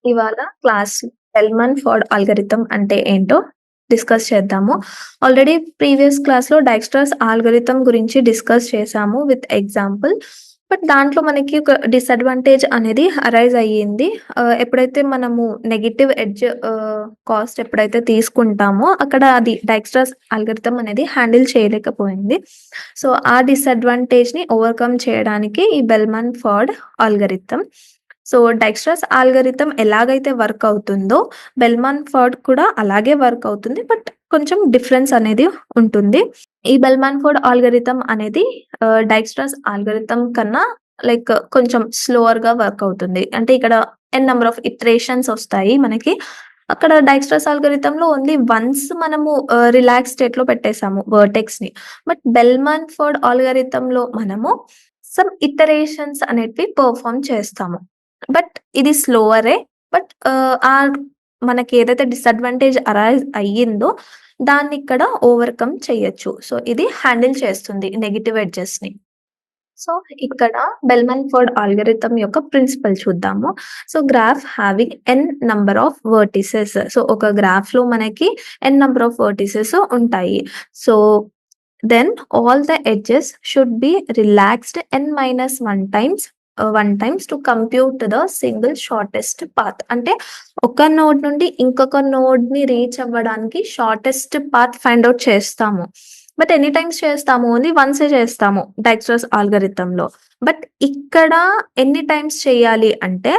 ఇవాళ class బెల్మన్ Ford algorithm అంటే ఏంటో డిస్కస్ చేద్దాము. ఆల్రెడీ ప్రీవియస్ క్లాస్‌లో డైక్స్ట్రాస్ అల్గోరిథం గురించి డిస్కస్ చేశాము విత్ ఎగ్జాంపుల్. బట్ దాంట్లో మనకి ఒక డిసడ్వాంటేజ్ అనేది అరైజ్ అయ్యింది. ఎప్పుడైతే మనము నెగెటివ్ ఎడ్జ్ కాస్ట్ ఎప్పుడైతే తీసుకుంటామో అక్కడ అది డైక్స్ట్రాస్ అల్గోరిథం అనేది హ్యాండిల్ చేయలేకపోయింది. సో, ఆ డిసడ్వాంటేజ్‌ని ఓవర్‌కమ్ చేయడానికి ఈ బెల్మన్ ఫోర్డ్ అల్గోరిథం. సో, డైక్స్ట్రాస్ అల్గోరిథం ఎలాగైతే వర్క్ అవుతుందో, బెల్మన్ ఫోర్డ్ కూడా అలాగే వర్క్ అవుతుంది. బట్ కొంచెం డిఫరెన్స్ అనేది ఉంటుంది. ఈ బెల్మన్ ఫోర్డ్ అల్గోరిథం అనేది డైక్స్ట్రాస్ అల్గోరిథం కన్నా లైక్ కొంచెం స్లోవర్‌గా వర్క్ అవుతుంది. అంటే ఇక్కడ ఎన్ నంబర్ ఆఫ్ ఇటరేషన్స్ ఒస్తాయి మనకి. అక్కడ డైక్స్ట్రాస్ అల్గోరిథంలో ఓన్లీ వన్స్ మనము రిలాక్స్ స్టేట్‌లో పెట్టేసాము వర్టెక్స్‌ని. బట్ బెల్మన్ ఫోర్డ్ అల్గోరిథంలో మనము సమ్ ఇటరేషన్స్ అనేటివి పెర్ఫార్మ్ చేస్తాము. బట్ ఇది స్లోవరే. బట్ మనకి ఏదైతే డిసడ్వాంటేజ్ అరైజ్ అయ్యిందో దాన్నిక్కడ ఓవర్‌కమ్ చెయ్యొచ్చు. సో, ఇది హ్యాండిల్ చేస్తుంది నెగెటివ్ ఎడ్జెస్‌ని. సో, ఇక్కడ బెల్మన్ ఫోర్డ్ అల్గోరిథం యొక్క ప్రిన్సిపల్ చూద్దాము. So, graph having N number of vertices. So, ఒక గ్రాఫ్‌లో మనకి ఎన్ నంబర్ ఆఫ్ వెర్టిసెస్ ఉంటాయి. So, then all the edges should be relaxed n-1 times to compute the single shortest path. అంటే ఒక node నుండి ఇంకొక నోడ్‌ని రీచ్ అవ్వడానికి షార్టెస్ట్ పాత్ ఫైండ్ ఔట్ చేస్తాము. బట్ ఎన్ని టైమ్స్ చేస్తాము? ఓన్లీ వన్సే చేస్తాము డైక్స్ట్రాస్ అల్గోరిథంలో. బట్ ఇక్కడ ఎన్ని టైమ్స్ చేయాలి అంటే,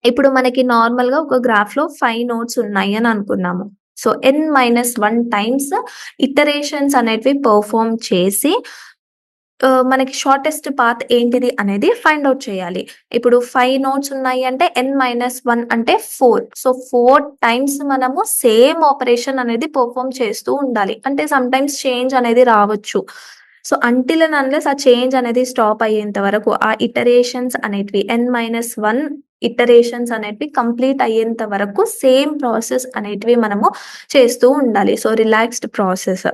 ఇప్పుడు మనకి నార్మల్‌గా ఒక గ్రాఫ్‌లో 5 నోడ్స్ ఉన్నాయి అని అనుకుందాము. సో, n-1 టైమ్స్ ఇటరేషన్స్ అనేటివి పెర్ఫార్మ్ చేసి మనకి షార్టెస్ట్ పాత్ ఏంటిది అనేది ఫైండ్ ఔట్ చేయాలి. ఇప్పుడు 5 నోడ్స్ ఉన్నాయి అంటే n-1 అంటే 4. సో, 4 టైమ్స్ మనము సేమ్ ఆపరేషన్ అనేది పెర్ఫార్మ్ చేస్తూ ఉండాలి. అంటే సమ్‌టైమ్స్ చేంజ్ అనేది రావచ్చు. సో, అంటిల్ అండ్ అన్‌లెస్ ఆ చేంజ్ అనేది స్టాప్ అయ్యేంత వరకు ఆ ఇటరేషన్స్ అనేటివి n-1 ఇటరేషన్స్ అనేటివి కంప్లీట్ అయ్యేంత వరకు సేమ్ ప్రాసెస్ అనేటివి మనము చేస్తూ ఉండాలి. So, relaxed process.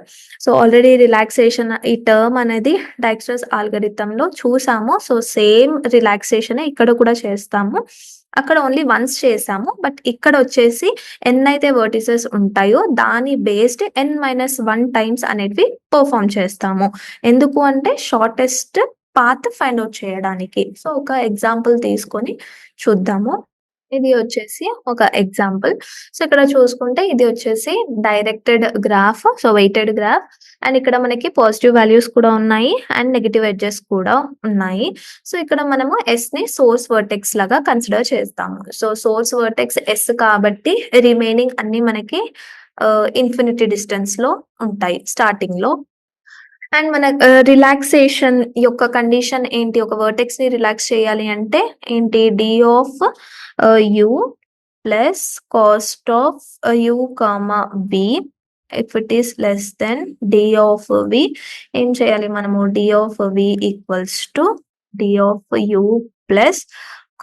So, already relaxation ఈ టర్మ్ అనేది డైక్స్ట్రాస్ అల్గోరిథంలో చూసాము. సో, సేమ్ రిలాక్సేషనే ఇక్కడ కూడా చేస్తాము. అక్కడ ఓన్లీ వన్స్ చేసాము. బట్ ఇక్కడొచ్చేసి ఎన్నైతే వెర్టిసెస్ ఉంటాయో దాని బేస్డ్ n-1 టైమ్స్ అనేటివి పెర్ఫార్మ్ చేస్తాము. ఎందుకు అంటే షార్టెస్ట్ పాత్ ఫైండ్ ఔట్ చేయడానికి. సో, ఒక ఎగ్జాంపుల్ తీసుకొని చూద్దాము. ఇది వచ్చేసి ఒక ఎగ్జాంపుల్. సో, ఇక్కడ చూసుకుంటే ఇది వచ్చేసి directed graph. So, weighted graph. And ఇక్కడ మనకి పాజిటివ్ వాల్యూస్ కూడా ఉన్నాయి. అండ్ నెగెటివ్ ఎడ్జెస్ కూడా ఉన్నాయి. సో, ఇక్కడ మనము Sని సోర్స్ వర్టెక్స్ లాగా కన్సిడర్ చేస్తాము. సో, సోర్స్ వర్టెక్స్ S కాబట్టి రిమైనింగ్ అన్నీ మనకి ఇన్ఫినిటీ డిస్టెన్స్‌లో ఉంటాయి స్టార్టింగ్‌లో. అండ్ మన రిలాక్సేషన్ యొక్క కండిషన్ ఏంటి? ఒక వర్టెక్స్‌ని రిలాక్స్ చేయాలి అంటే ఏంటి? d of u plus cost of u, v if it is less than d of v. ఏం చేయాలి మనము? d of v equals to d of u plus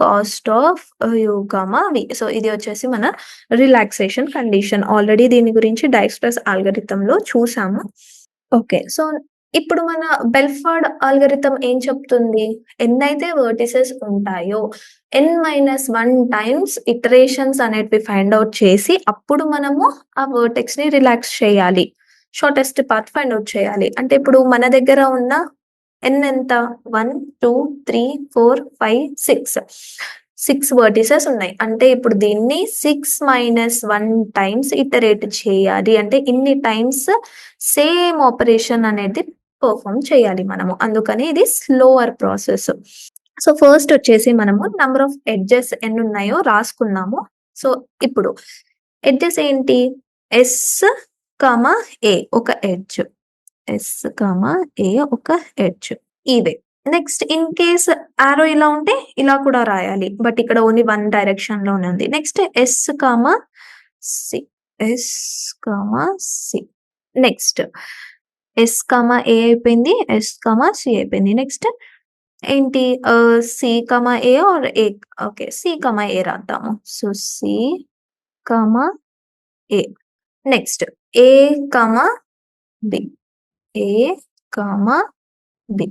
cost of u, v. So, ఇది వచ్చేసి మన relaxation condition. Already దీని గురించి డైక్స్ట్రాస్ అల్గోరిథంలో చూసాము. ఓకే. సో, ఇప్పుడు మన బెల్ఫోర్డ్ అల్గోరిథం ఏం చెప్తుంది? ఎన్నైతే వెర్టిసెస్ ఉంటాయో n-1 టైమ్స్ ఇటరేషన్స్ అనేటివి ఫైండ్ ఔట్ చేసి అప్పుడు మనము ఆ వర్టెక్స్‌ని రిలాక్స్ చేయాలి. షార్టెస్ట్ పాత్ ఫైండ్ ఔట్ చేయాలి. అంటే ఇప్పుడు మన దగ్గర ఉన్న n ఎంత? 1, 2, 3, 4, 5, 6. 6 వెర్టిసెస్ ఉన్నాయి. అంటే ఇప్పుడు దీన్ని 6-1 టైమ్స్ ఇటరేట్ చేయాలి. అంటే ఇన్ని టైమ్స్ సేమ్ ఆపరేషన్ అనేది పెర్ఫార్మ్ చేయాలి మనము. అందుకని ఇది స్లోవర్ ప్రాసెస్. సో, ఫస్ట్ వచ్చేసి మనము నంబర్ ఆఫ్ ఎడ్జెస్ ఎన్నున్నాయో రాసుకున్నాము. సో, ఇప్పుడు ఎడ్జెస్ ఏంటి? S, A ఒక ఎడ్జ్. S, A ఒక ఎడ్జ్. ఇవే. నెక్స్ట్ ఇన్ కేస్ యారో ఇలా ఉంటే ఇలా కూడా రాయాలి. బట్ ఇక్కడ ఓన్లీ వన్ డైరెక్షన్‌లోనే ఉంది. Next S, C. S, C. Next S, A అయిపోయింది. S, C అయిపోయింది. నెక్స్ట్ ఏంటి? C, A or A? Okay. C, A రాద్దాము. So, C, A. Next A, B. A, B.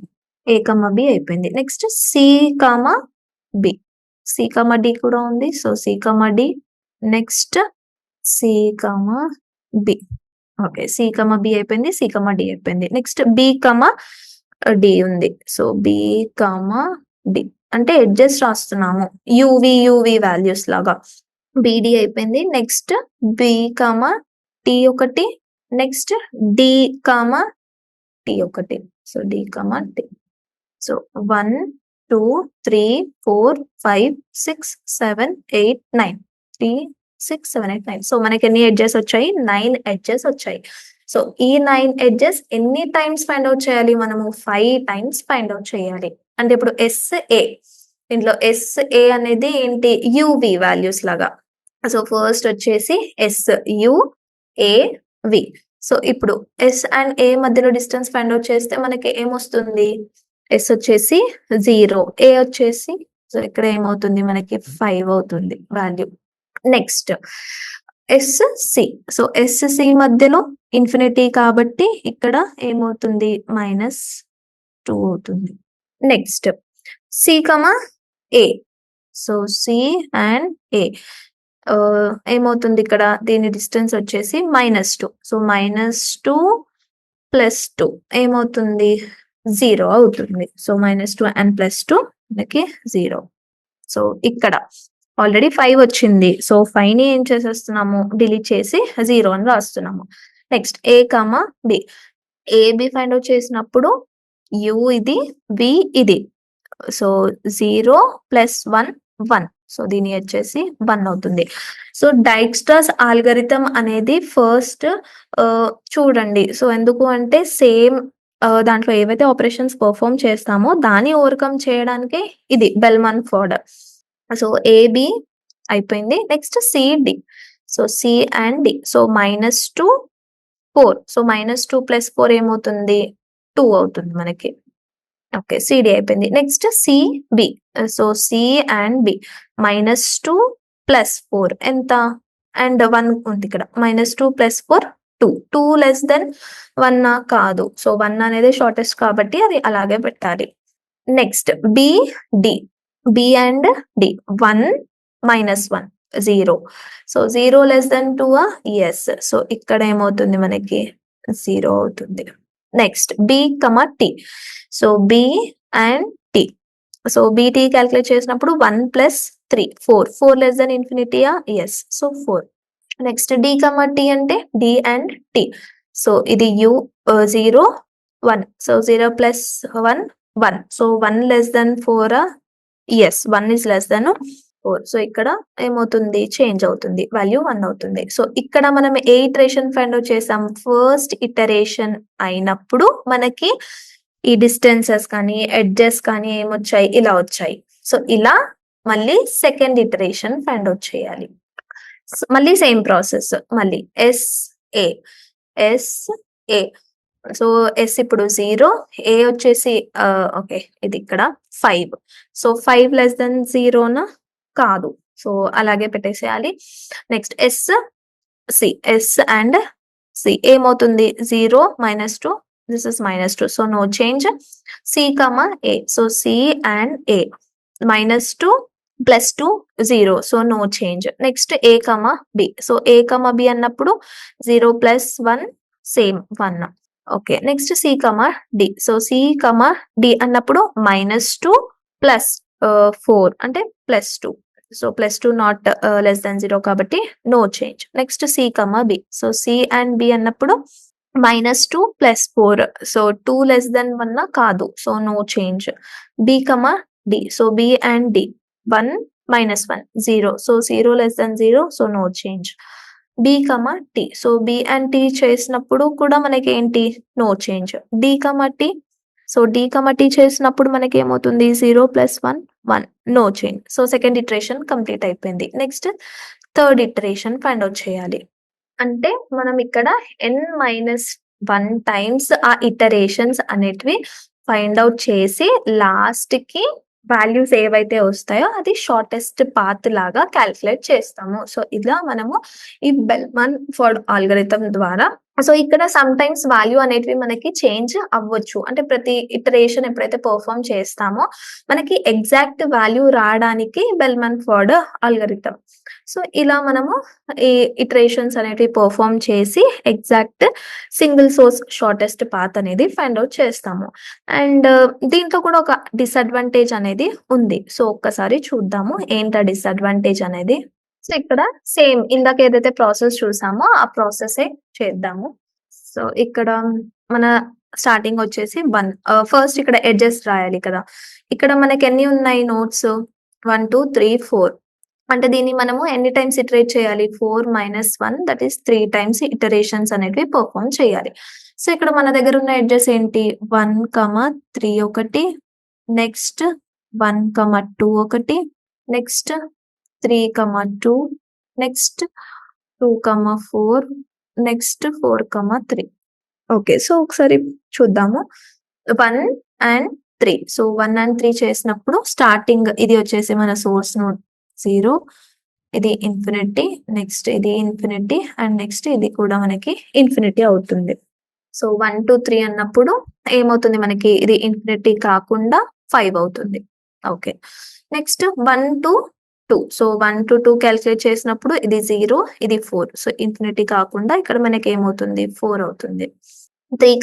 A, B అయిపోయింది. Next C, B. C, D కూడా ఉంది. So C, D next C, B. Okay. C, B అయిపోయింది. C, D అయిపోయింది. Next బి, డి ఉంది. So బి, డి అంటే ఎడ్జెస్ రాస్తున్నాము. యూవి వాల్యూస్ లాగా. బీడీ అయిపోయింది. నెక్స్ట్ బి, టి ఒకటి. నెక్స్ట్ డి, టి ఒకటి. So D, T. So 1, 2, 3, 4, 5, 6, 7, 8, 9. 3, 6, 7, 8, 9. So మనకి ఎన్ని ఎడ్జెస్ వచ్చాయి? 9 ఎడ్జెస్ వచ్చాయి. సో ఈ 9 ఎడ్జెస్ ఎన్ని టైమ్స్ ఫైండ్ అవుట్ చేయాలి మనము? 5 టైమ్స్ ఫైండ్ అవుట్ చేయాలి. అంటే ఇప్పుడు ఎస్ఏ, దీంట్లో ఎస్ఏ అనేది ఏంటి? యువి వాల్యూస్ లాగా. సో ఫస్ట్ వచ్చేసి S, U, A, V. So ఇప్పుడు ఎస్ అండ్ ఏ మధ్యలో డిస్టెన్స్ ఫైండ్ అవుట్ చేస్తే మనకి ఏమొస్తుంది? ఎస్ వచ్చేసి 0, ఏ వచ్చేసి, సో ఇక్కడ ఏమవుతుంది మనకి 5 అవుతుంది value. Next SC. So SC మధ్యలో ఇన్ఫినిటీ కాబట్టి ఇక్కడ ఏమవుతుంది? -2 అవుతుంది. Next C, A. So C and A ఏమవుతుంది ఇక్కడ? దీని డిస్టెన్స్ వచ్చేసి -2. సో -2 + 2 ఏమవుతుంది? 0 అవుతుంది. సో -2 అండ్ +2 మనకి 0. సో ఇక్కడ ఆల్రెడీ 5 వచ్చింది. సో 5ని ఏం చేసేస్తున్నాము? డిలీట్ చేసి 0 అని రాస్తున్నాము. Next A, B. AB find out చేసినప్పుడు యు ఇది, బి ఇది. సో 0 + 1, 1. సో దీని వచ్చేసి 1 అవుతుంది. సో డైక్స్ట్రాస్ ఆల్గరిథం అనేది ఫస్ట్ చూడండి. సో ఎందుకు అంటే సేమ్ దాంట్లో ఏవైతే ఆపరేషన్స్ పర్ఫార్మ్ చేస్తామో దాన్ని ఓవర్కమ్ చేయడానికి ఇది బెల్మన్ ఫోర్డ్. సో ఏబి అయిపోయింది. Next CD. So C and D. So -2, 4. So -2 + 4 ఏమవుతుంది? 2 అవుతుంది మనకి. ఓకే. సిడి అయిపోయింది. Next CB. So C and B. -2 + 4 ఎంత? అండ్ 1 ఉంది ఇక్కడ. -2 + 4 2. 2 <1 కాదు. సో 1 అనేది షార్టెస్ట్ కాబట్టి అది అలాగే పెట్టాలి. Next B D. B and D. 1 -1 0. So 0 <2 yes. So ఇక్కడ ఏమవుతుంది మనకి? 0 అవుతుంది. Next B, T. So B and T. So B T calculate చేసినప్పుడు 1 + 3 4. 4 ఇన్ఫినిటీయా? Yes. So 4. Next D, T అంటే డి అండ్ టి. సో ఇది 0 1. So 0 + 1 1. So 1 <4 yes. 1 is less than 4. So ఇక్కడ ఏమవుతుంది? చేంజ్ అవుతుంది. వాల్యూ 1 అవుతుంది. సో ఇక్కడ మనం ఏ ఇటరేషన్ ఫైండ్ అవుట్ చేసాం? ఫస్ట్ ఇటరేషన్ అయినప్పుడు మనకి ఈ డిస్టెన్సెస్ కానీ ఎడ్జెస్ కానీ ఏమొచ్చాయి? ఇలా వచ్చాయి. సో ఇలా మళ్ళీ సెకండ్ ఇటరేషన్ ఫైండ్ అవుట్ చేయాలి. మళ్ళీ సేమ్ ప్రాసెస్. మళ్ళీ ఎస్ఏ. సో ఎస్ ఇప్పుడు 0, ఏ వచ్చేసి ఓకే ఇది ఇక్కడ 5. సో 5 <0 కాదు. సో అలాగే పెట్టేసేయాలి. నెక్స్ట్ ఎస్ అండ్ సి ఏమవుతుంది? 0 -2. This is -2. So no change. C, A. So C and A. -2 + 2 0. So no change. Next A, B. So A, B అన్నప్పుడు 0 + 1 same 1. Okay. Next C, D. So C, D అన్నప్పుడు -2 + 4 అంటే +2. So +2 not <0 కాబట్టి no change. Next C, B. So C and B అన్నప్పుడు -2 + 4. So 2 <1 కాదు. So no change. B, D. So B and D 1 -1 0. So 0 <0. So no change. B, T. So B and T చేసినప్పుడు కూడా మనకి ఏంటి? No change. D, T. So D, T చేసినప్పుడు మనకి ఏమవుతుంది? 0 + 1 1. No change. So second iteration complete అయిపోయింది. Next third iteration find out చేయాలి. అంటే మనం ఇక్కడ n-1 టైమ్స్ ఆ ఇటరేషన్స్ అనేటివి ఫైండ్ అవుట్ చేసి లాస్ట్ కి వాల్యూస్ ఏవైతే వస్తాయో అది షార్టెస్ట్ పాత్ లాగా క్యాలిక్యులేట్ చేస్తాము. సో ఇలా మనము ఈ బెల్మన్ ఫోర్డ్ ఆల్గరిథం ద్వారా సో, ఇక్కడ సమ్‌టైమ్స్ వాల్యూ అనేటివి మనకి చేంజ్ అవ్వచ్చు. అంటే ప్రతి ఇటరేషన్ ఎప్పుడైతే పెర్ఫార్మ్ చేస్తామో, మనకి ఎగ్జాక్ట్ వాల్యూ రాడానికి బెల్‌మన్ ఫోర్డ్ ఆల్గోరిథం. సో, ఇలా మనము ఈ ఇటరేషన్స్ అనేటివి పెర్ఫార్మ్ చేసి exact single source shortest path అనేది ఫైండ్ ఔట్ చేస్తాము. అండ్ దీంట్లో కూడా ఒక డిసడ్వాంటేజ్ అనేది ఉంది. సో, ఒక్కసారి చూద్దాము ఏంటా డిసడ్వాంటేజ్ అనేది. సో, ఇక్కడ సేమ్ ఇందాక ఏదైతే ప్రాసెస్ చూసామో, ఆ ప్రాసెసే చేద్దాము. సో, ఇక్కడ మన స్టార్టింగ్ వచ్చేసి 1 ఫస్ట్ ఇక్కడ ఎడ్జెస్ రాయాలి కదా! ఇక్కడ మనకెన్ని ఉన్నాయి నోడ్స్? 1, 2, 3, 4. అంటే దీన్ని మనము ఎన్ని టైమ్స్ ఇటరేట్ చేయాలి? 4 - 1 దట్ ఈస్ 3 టైమ్స్ ఇటరేషన్స్ అనేటివి పెర్ఫార్మ్ చేయాలి. సో, ఇక్కడ మన దగ్గర ఉన్న ఎడ్జెస్ ఏంటి? 1, 3 ఒకటి, నెక్స్ట్ 1, 2 ఒకటి, next 3, 2, next 2, 4, next 4, 3. Okay. So, ఒకసారి చూద్దాము. 1 అండ్ 3. సో, 1 అండ్ 3 చేసినప్పుడు స్టార్టింగ్ ఇది వచ్చేసి మన సోర్స్ నోడ్ 0, ఇది ఇన్ఫినిటీ, నెక్స్ట్ ఇది ఇన్ఫినిటీ అండ్ నెక్స్ట్ ఇది కూడా మనకి ఇన్ఫినిటీ అవుతుంది. సో, 1, 2, 3 అన్నప్పుడు ఏమవుతుంది మనకి? ఇది ఇన్ఫినిటీ కాకుండా 5 అవుతుంది. Okay. Next 1 to 2. So, 1 to 2 calculate చేసినప్పుడు ఇది 0, ఇది 4. సో, ఇన్ఫినిటీ కాకుండా ఇక్కడ మనకేమవుతుంది? 4 అవుతుంది. 3,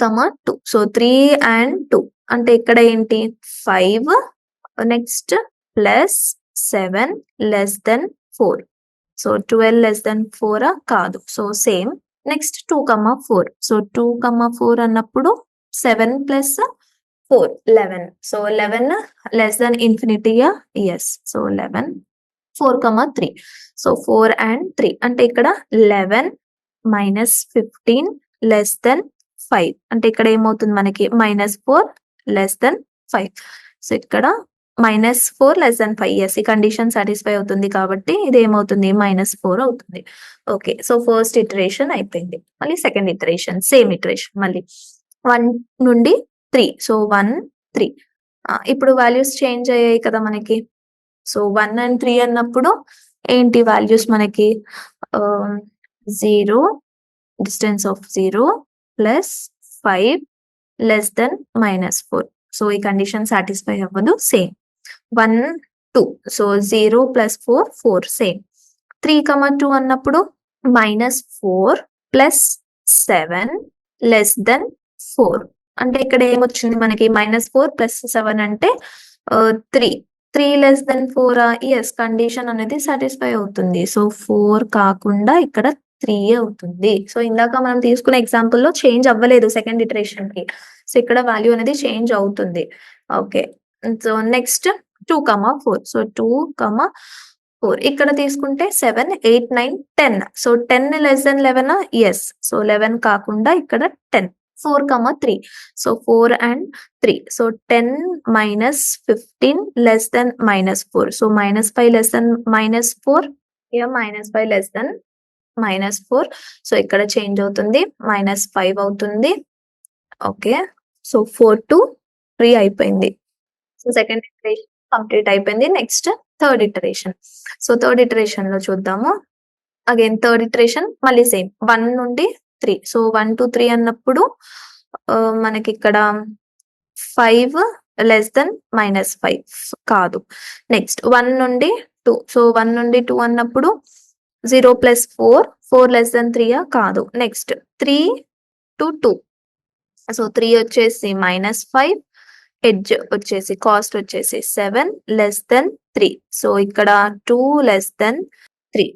2. సో, 3 అండ్ 2 అంటే ఇక్కడ ఏంటి? 5 next plus 7 less than 4. So, 12 4 కాదు. So, same. నెక్స్ట్ 2, 4. సో, 2, 4 అన్నప్పుడు 7 ప్లస్ 4 11. సో, 11 లెస్ దెన్ ఇన్ఫినిటీయా? యెస్. సో, 11 4, 3. సో, 4 అండ్ 3 అంటే ఇక్కడ 11 - 15 లెస్ దెన్ 5 అంటే ఇక్కడ ఏమవుతుంది మనకి? -4 లెస్ దెన్ 5. సో, ఇక్కడ -4 లెస్ దెన్ 5. యెస్. ఈ కండిషన్ సాటిస్ఫై అవుతుంది కాబట్టి ఇది ఏమవుతుంది? -4 అవుతుంది. ఓకే. సో, ఫస్ట్ ఇటరేషన్ అయిపోయింది. మళ్ళీ సెకండ్ ఇటరేషన్ సేమ్ ఇటరేషన్ మళ్ళీ 1 నుండి 3. సో, 1, 3. ఇప్పుడు వాల్యూస్ చేంజ్ అయ్యాయి కదా మనకి. సో, 1 అండ్ 3 అన్నప్పుడు ఏంటి వాల్యూస్ మనకి? 0 distance of 0 plus 5 less than -4. So, ఈ కండిషన్ సాటిస్ఫై అవ్వదు. సేమ్. 1, 2. So, 0 plus 4 4 same. 3, 2 అన్నప్పుడు -4 ప్లస్ 7 లెస్ దెన్ 4 అంటే ఇక్కడ ఏమొచ్చింది మనకి? -4 ప్లస్ 7 అంటే 3. 3 లెస్ దెన్ 4 యెస్. కండిషన్ అనేది సాటిస్ఫై అవుతుంది. సో, 4 కాకుండా ఇక్కడ 3 అవుతుంది. సో, ఇందాక మనం తీసుకున్న ఎగ్జాంపుల్‌లో చేంజ్ అవ్వలేదు సెకండ్ ఇటరేషన్‌కి. సో, ఇక్కడ వాల్యూ అనేది చేంజ్ అవుతుంది. ఓకే. So, next 2, 4. సో, 2, 4 ఇక్కడ తీసుకుంటే 7, 8, 9, 10. So, 10 less than 11 yes. So, 11 కాకుండా ఇక్కడ 10. 4, 3. So, 4 and 3. So, 10 - 15 less than -4. So, -5 less than -4. Here -5 less than -4. So, ఇక్కడ చేంజ్ అవుతుంది. -5 అవుతుంది. ఓకే. సో, 4 to 3 అయిపోయింది. సో, సెకండ్ ఇటరేషన్ కంప్లీట్ అయిపోయింది. Next third iteration. So, third ఇటరేషన్‌లో చూద్దాము. అగైన్ థర్డ్ ఇటరేషన్ మళ్ళీ సేమ్ 1 నుండి 3. సో, 1 to 3 అన్నప్పుడు మనకిక్కడ 5 లెస్ దెన్ -5 కాదు. నెక్స్ట్ 1 నుండి 2. సో, 1 నుండి 2 అన్నప్పుడు 0 ప్లస్ 4 4 లెస్ దెన్ 3 కాదు. Next 3 to 2. సో, 3 వచ్చేసి -5 ఎడ్జ్ వచ్చేసి కాస్ట్ వచ్చేసి 7 లెస్ దెన్ 3. సో, ఇక్కడ 2 లెస్ దెన్ 3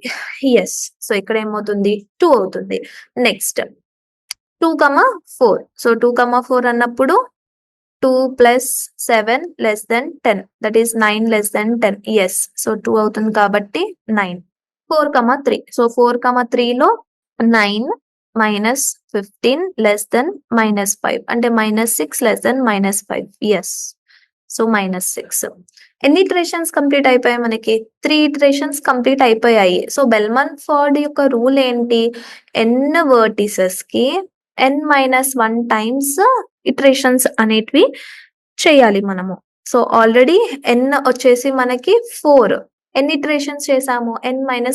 యెస్. సో, ఇక్కడ ఏమవుతుంది? 2 అవుతుంది. నెక్స్ట్ 2, 4. సో, 2, 4 అన్నప్పుడు 2 plus 7 less than 10 that is 9 less than 10 yes. So, 2 అవుతుంది కాబట్టి 9. 4, 3. సో, 4, 3లో 9 - 15 లెస్ దెన్ -5 అంటే -6 లెస్ దెన్ -5 యెస్. సో, -6. ఎన్ని ఇటరేషన్స్ కంప్లీట్ అయిపోయాయి మనకి? 3 ఇటరేషన్స్ కంప్లీట్ అయిపోయాయి. సో, బెల్‌మన్ ఫోర్డ్ యొక్క రూల్ ఏంటి? n వెర్టిసెస్‌కి n-1 టైమ్స్ ఇటరేషన్స్ అనేటివి చేయాలి మనము. సో, ఆల్రెడీ n వచ్చేసి మనకి 4. ఎన్ని ఇటరేషన్స్ చేసాము? n-1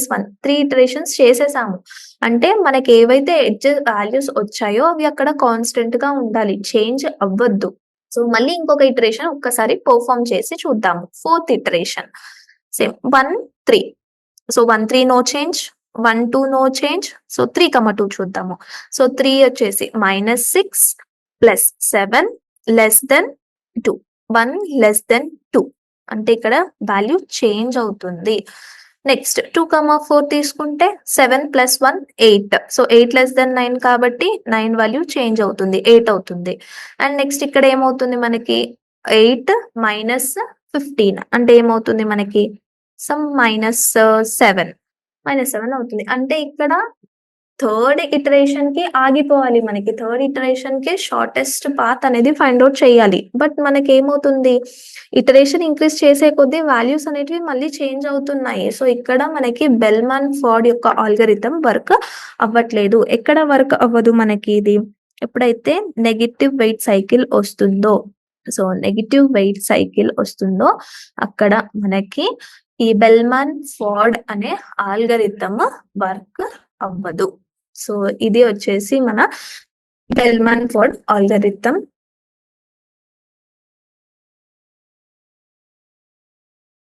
3 ఇటరేషన్స్ చేసేసాము. అంటే మనకి ఏవైతే ఎడ్జ్ వాల్యూస్ వచ్చాయో అవి అక్కడ కాన్స్టెంట్‌గా ఉండాలి. చేంజ్ అవ్వద్దు. సో, మళ్ళీ ఇంకొక ఇటరేషన్ ఒక్కసారి పెర్ఫార్మ్ చేసి చూద్దాము. Fourth iteration same 1, 3. So, 1, 3 no change. 1, 2 no change. So, 3, 2 చూద్దాము. సో, 3 వచ్చేసి -6 + 7 <2. 1 <2. అంటే ఇక్కడ వాల్యూ చేంజ్ అవుతుంది. నెక్స్ట్ 2, 4 తీసుకుంటే 7 + 1 8. సో, 8 9 కాబట్టి 9 వాల్యూ చేంజ్ అవుతుంది. 8 అవుతుంది. అండ్ నెక్స్ట్ ఇక్కడ ఏమవుతుంది మనకి 8 - 15 అంటే ఏమవుతుంది మనకి -7 అవుతుంది. అంటే ఇక్కడ థర్డ్ ఇటరేషన్‌కి ఆగిపోవాలి మనకి. థర్డ్ ఇటరేషన్‌కి షార్టెస్ట్ పాత్ అనేది ఫైండ్ ఔట్ చేయాలి. బట్ మనకేమవుతుంది ఇటరేషన్ ఇంక్రీజ్ చేసే కొద్దీ వాల్యూస్ అనేటివి మళ్ళీ చేంజ్ అవుతున్నాయి. సో, ఇక్కడ మనకి బెల్‌మాన్ ఫోర్డ్ యొక్క ఆల్గోరిథం వర్క్ అవ్వట్లేదు. ఎక్కడ వర్క్ అవ్వదు మనకి ఇది? ఎప్పుడైతే నెగెటివ్ వెయిట్ సైకిల్ వస్తుందో. సో, నెగెటివ్ వెయిట్ సైకిల్ వస్తుందో అక్కడ మనకి ఈ బెల్‌మాన్ ఫోర్డ్ అనే ఆల్గోరిథం వర్క్ అవ్వదు. సో, ఇది వచ్చేసి మన బెల్‌మాన్ ఫోర్డ్ ఆల్గోరిథం.